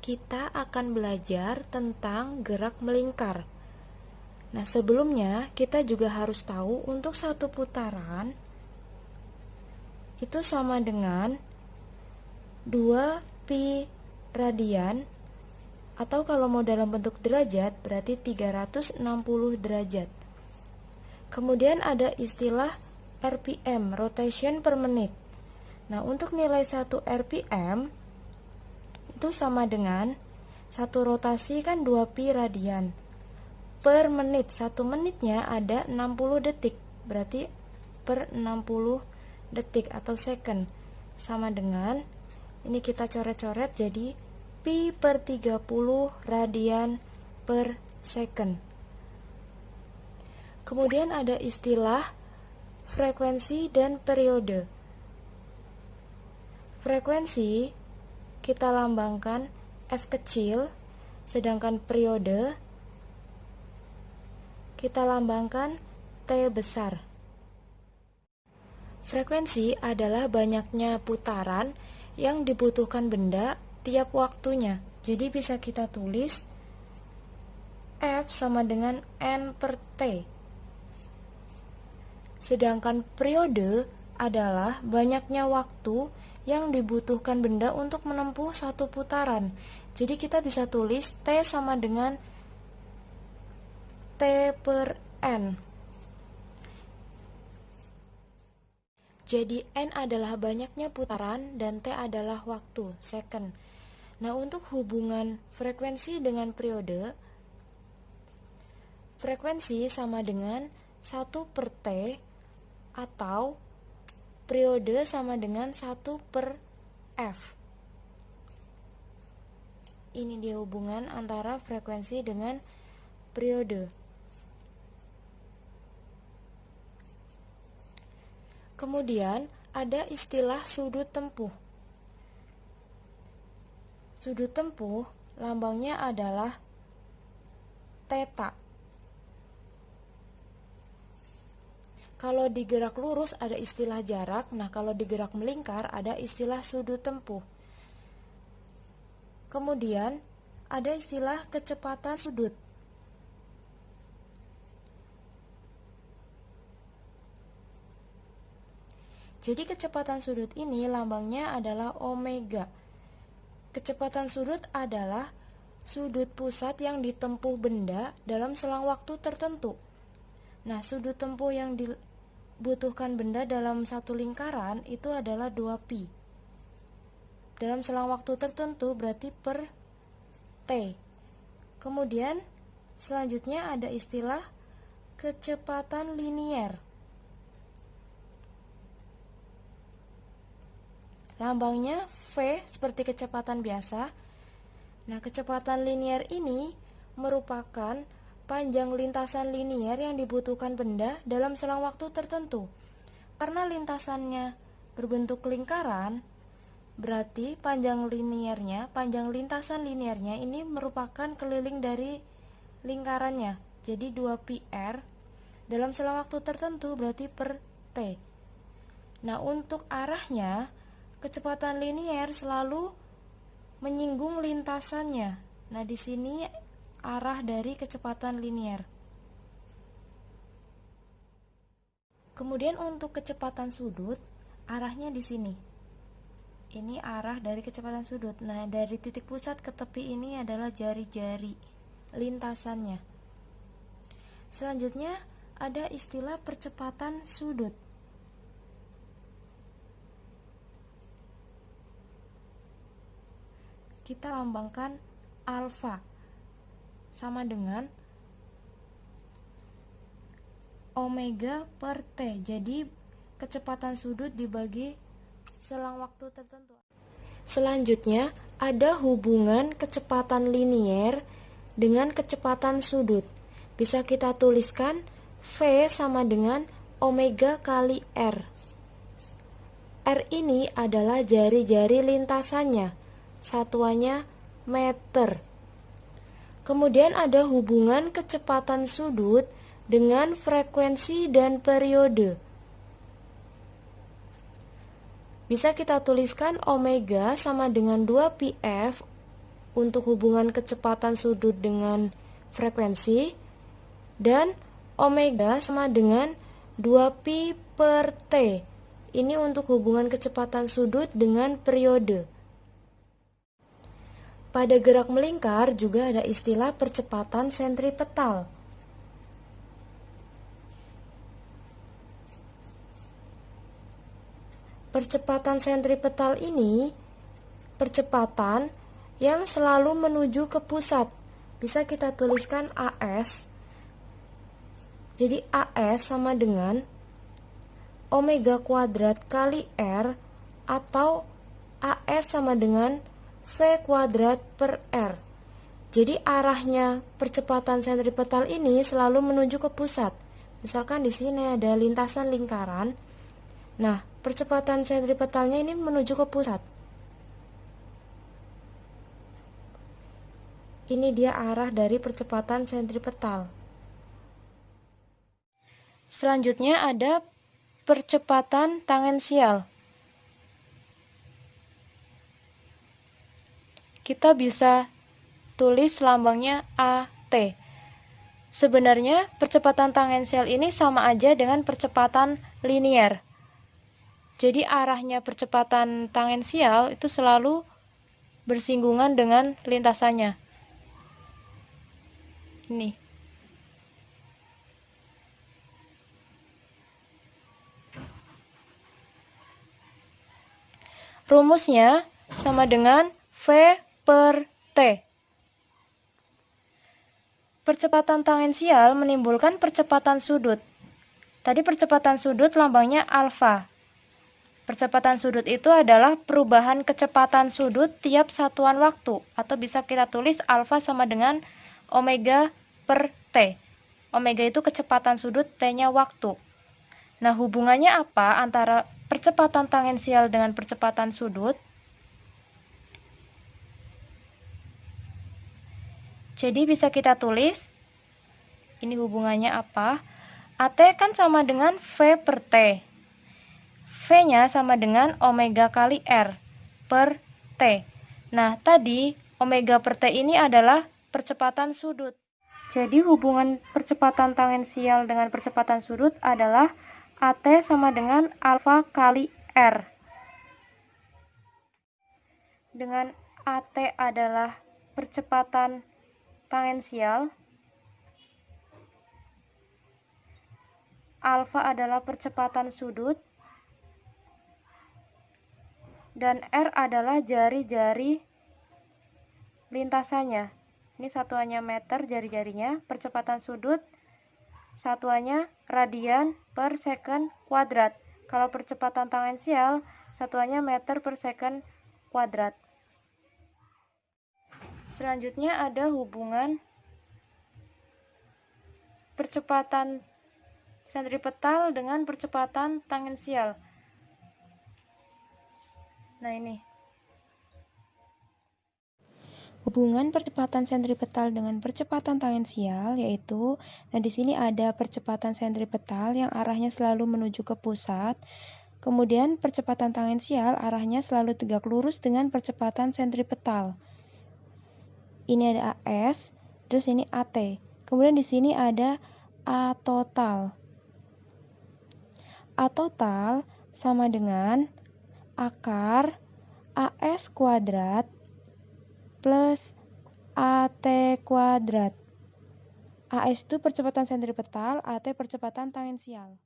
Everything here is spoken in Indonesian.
kita akan belajar tentang gerak melingkar. Nah, sebelumnya kita juga harus tahu untuk satu putaran itu sama dengan 2pi radian, atau kalau mau dalam bentuk derajat berarti 360 derajat. Kemudian ada istilah RPM, rotation per menit. Nah, untuk nilai 1 RPM itu sama dengan satu rotasi kan 2pi radian per menit. 1 menitnya ada 60 detik, berarti per 60 detik atau second, sama dengan ini kita coret-coret jadi pi per 30 radian per second. Kemudian ada istilah frekuensi dan periode. Frekuensi kita lambangkan F kecil, sedangkan periode kita lambangkan T besar. Frekuensi adalah banyaknya putaran yang dibutuhkan benda tiap waktunya. Jadi bisa kita tulis F sama dengan N per T. Sedangkan periode adalah banyaknya waktu yang dibutuhkan benda untuk menempuh satu putaran. Jadi kita bisa tulis T sama dengan T per N. Jadi N adalah banyaknya putaran dan T adalah waktu, second. Nah, untuk hubungan frekuensi dengan periode, frekuensi sama dengan 1 per T, atau periode sama dengan 1 per F. Ini dia hubungan antara frekuensi dengan periode. Kemudian ada istilah sudut tempuh. Sudut tempuh lambangnya adalah theta. Kalau di gerak lurus ada istilah jarak, nah kalau di gerak melingkar ada istilah sudut tempuh. Kemudian ada istilah kecepatan sudut. Jadi kecepatan sudut ini lambangnya adalah omega. Kecepatan sudut adalah sudut pusat yang ditempuh benda dalam selang waktu tertentu. Nah, sudut tempuh yang dibutuhkan benda dalam satu lingkaran itu adalah 2pi. Dalam selang waktu tertentu berarti per T. Kemudian selanjutnya ada istilah kecepatan linier. Lambangnya V seperti kecepatan biasa. Nah, kecepatan linier ini merupakan panjang lintasan linier yang dibutuhkan benda dalam selang waktu tertentu. Karena lintasannya berbentuk lingkaran, berarti panjang lintasan liniernya ini merupakan keliling dari lingkarannya. Jadi 2πr dalam selang waktu tertentu berarti per T. Nah, untuk arahnya, kecepatan linier selalu menyinggung lintasannya. Nah, di sini arah dari kecepatan linier. Kemudian untuk kecepatan sudut, arahnya di sini. Ini arah dari kecepatan sudut. Nah, dari titik pusat ke tepi ini adalah jari-jari lintasannya. Selanjutnya ada istilah percepatan sudut. Kita lambangkan alfa sama dengan omega per T. Jadi kecepatan sudut dibagi selang waktu tertentu. Selanjutnya ada hubungan kecepatan linier dengan kecepatan sudut. Bisa kita tuliskan V sama dengan omega kali R. R ini adalah jari-jari lintasannya. Satuannya meter. Kemudian ada hubungan kecepatan sudut dengan frekuensi dan periode. Bisa kita tuliskan omega sama dengan 2πf untuk hubungan kecepatan sudut dengan frekuensi, dan omega sama dengan 2pi per T. Ini untuk hubungan kecepatan sudut dengan periode. Pada gerak melingkar juga ada istilah percepatan sentripetal. Percepatan sentripetal ini percepatan yang selalu menuju ke pusat. Bisa kita tuliskan AS. Jadi AS sama dengan omega kuadrat kali R, atau AS sama dengan V kuadrat per R. Jadi arahnya percepatan sentripetal ini selalu menuju ke pusat. Misalkan di sini ada lintasan lingkaran. Nah, percepatan sentripetalnya ini menuju ke pusat. Ini dia arah dari percepatan sentripetal. Selanjutnya ada percepatan tangensial. Kita bisa tulis lambangnya AT. Sebenarnya percepatan tangensial ini sama aja dengan percepatan linier. Jadi arahnya percepatan tangensial itu selalu bersinggungan dengan lintasannya. Ini. Rumusnya sama dengan V per T. Percepatan tangensial menimbulkan percepatan sudut. Tadi percepatan sudut lambangnya alfa. Percepatan sudut itu adalah perubahan kecepatan sudut tiap satuan waktu, atau bisa kita tulis alfa sama dengan omega per T. Omega itu kecepatan sudut, T-nya waktu. Nah, hubungannya apa antara percepatan tangensial dengan percepatan sudut? Jadi bisa kita tulis, ini hubungannya apa? AT kan sama dengan V per T. V-nya sama dengan omega kali R per T. Nah, tadi omega per T ini adalah percepatan sudut. Jadi hubungan percepatan tangensial dengan percepatan sudut adalah AT sama dengan alfa kali R. Dengan AT adalah percepatan tangensial, alfa adalah percepatan sudut, dan R adalah jari-jari lintasannya. Ini satuannya meter jari-jarinya, percepatan sudut satuannya radian per second kuadrat. Kalau percepatan tangensial satuannya meter per second kuadrat. Selanjutnya ada hubungan percepatan sentripetal dengan percepatan tangensial. Nah, ini. Hubungan percepatan sentripetal dengan percepatan tangensial yaitu, nah di sini ada percepatan sentripetal yang arahnya selalu menuju ke pusat. Kemudian percepatan tangensial arahnya selalu tegak lurus dengan percepatan sentripetal. Ini ada AS, terus ini AT. Kemudian di sini ada A total. A total sama dengan akar AS kuadrat plus AT kuadrat. AS itu percepatan sentripetal, AT percepatan tangensial.